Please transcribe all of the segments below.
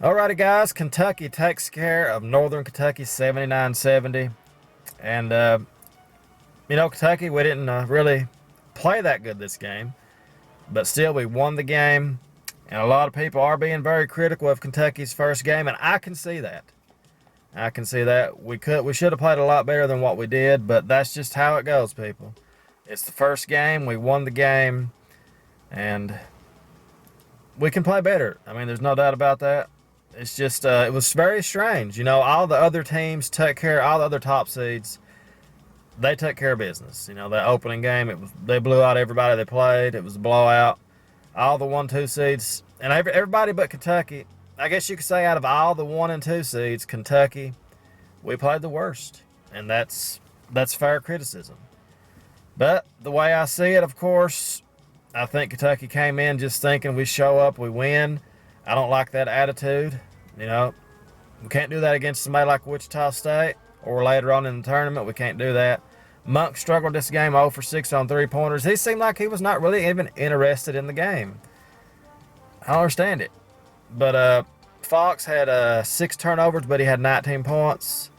Alrighty, guys. Kentucky takes care of Northern Kentucky 79-70. And, Kentucky, we didn't really play that good this game. But still, we won the game. And a lot of people are being very critical of Kentucky's first game. And I can see that. We should have played a lot better than what we did. But that's just how it goes, people. It's the first game. We won the game. And we can play better. I mean, there's no doubt about that. It's just, it was very strange. All the other teams took care, all the other top seeds, they took care of business. That opening game, they blew out everybody they played. It was a blowout. All the 1-2 seeds, and everybody but Kentucky, I guess you could say out of all the 1 and 2 seeds, Kentucky, we played the worst. And that's fair criticism. But the way I see it, of course, I think Kentucky came in just thinking we show up, we win. I don't like that attitude. We can't do that against somebody like Wichita State or later on in the tournament. We can't do that. Monk struggled this game 0 for 6 on three-pointers. He seemed like he was not really even interested in the game. I don't understand it. But Fox had 6 turnovers, but he had 19 points.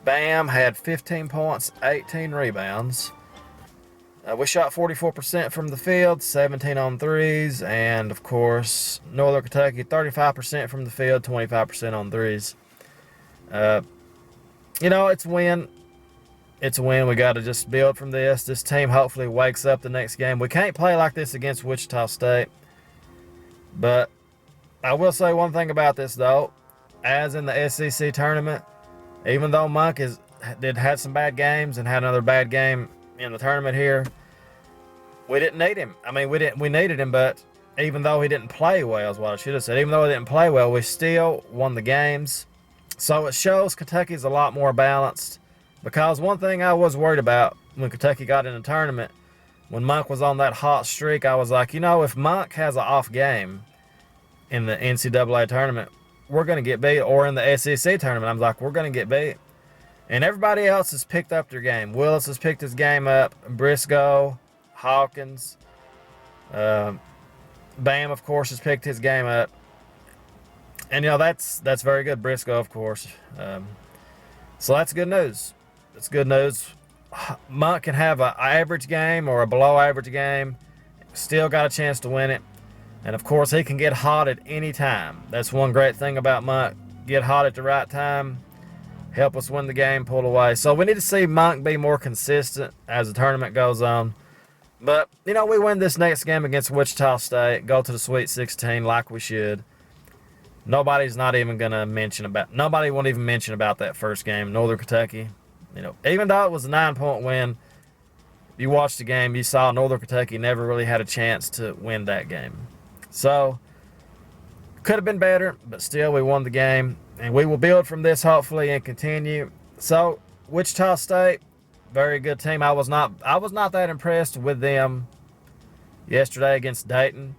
Bam had 15 points, 18 rebounds. We shot 44% from the field, 17 on threes, and of course, Northern Kentucky 35% from the field, 25% on threes. It's a win. It's a win. We got to just build from this. This team hopefully wakes up the next game. We can't play like this against Wichita State. But I will say one thing about this, though. As in the SEC tournament, even though Monk had some bad games and had another bad game in the tournament here, we didn't need him. I mean, we needed him, but even though he didn't play well, is what I should have said. Even though he didn't play well, we still won the games. So it shows Kentucky's a lot more balanced. Because one thing I was worried about when Kentucky got in the tournament, when Monk was on that hot streak, I was like, if Monk has an off game in the NCAA tournament, we're going to get beat. Or in the SEC tournament, I'm like, we're going to get beat. And everybody else has picked up their game. Willis has picked his game up. Briscoe, Hawkins, Bam, of course, has picked his game up. And, that's very good. Briscoe, of course. So that's good news. That's good news. Monk can have an average game or a below average game. Still got a chance to win it. And, of course, he can get hot at any time. That's one great thing about Monk. Get hot at the right time. Help us win the game, pull away. So we need to see Monk be more consistent as the tournament goes on. But, we win this next game against Wichita State, go to the Sweet 16 like we should. Nobody won't even mention about that first game, Northern Kentucky. Even though it was a 9-point win, you watched the game, you saw Northern Kentucky never really had a chance to win that game. So, could have been better, but still we won the game. And we will build from this, hopefully, and continue. So, Wichita State, very good team. I was not that impressed with them yesterday against Dayton.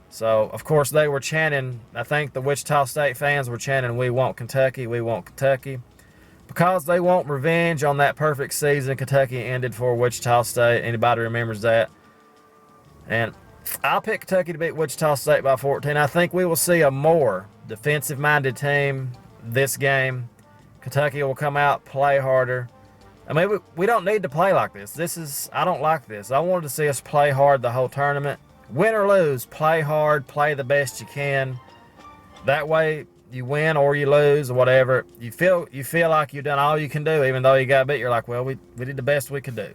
So, of course, they were chanting. I think the Wichita State fans were chanting, "We want Kentucky, we want Kentucky." Because they want revenge on that perfect season Kentucky ended for Wichita State. Anybody remembers that? And I'll pick Kentucky to beat Wichita State by 14. I think we will see a more defensive-minded team this game. Kentucky will come out, play harder. I mean, we don't need to play like this. I don't like this. I wanted to see us play hard the whole tournament. Win or lose, play hard, play the best you can. That way, you win or you lose or whatever. You feel like you've done all you can do, even though you got beat. You're like, well, we did the best we could do.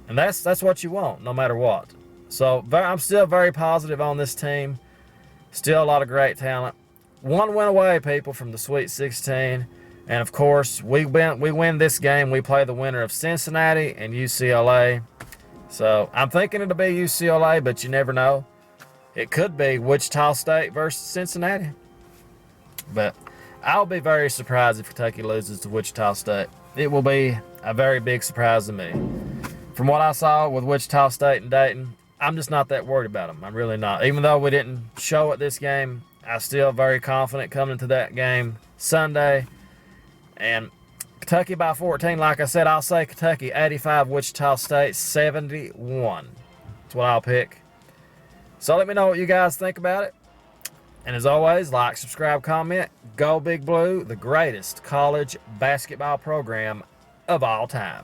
And that's what you want, no matter what. So, I'm still very positive on this team. Still a lot of great talent. One win away, people, from the Sweet 16. And, of course, we win this game. We play the winner of Cincinnati and UCLA. So, I'm thinking it'll be UCLA, but you never know. It could be Wichita State versus Cincinnati. But I'll be very surprised if Kentucky loses to Wichita State. It will be a very big surprise to me. From what I saw with Wichita State and Dayton, I'm just not that worried about them. I'm really not. Even though we didn't show it this game, I'm still very confident coming into that game Sunday. And Kentucky by 14, like I said, I'll say Kentucky 85, Wichita State 71. That's what I'll pick. So let me know what you guys think about it. And as always, like, subscribe, comment. Go Big Blue, the greatest college basketball program of all time.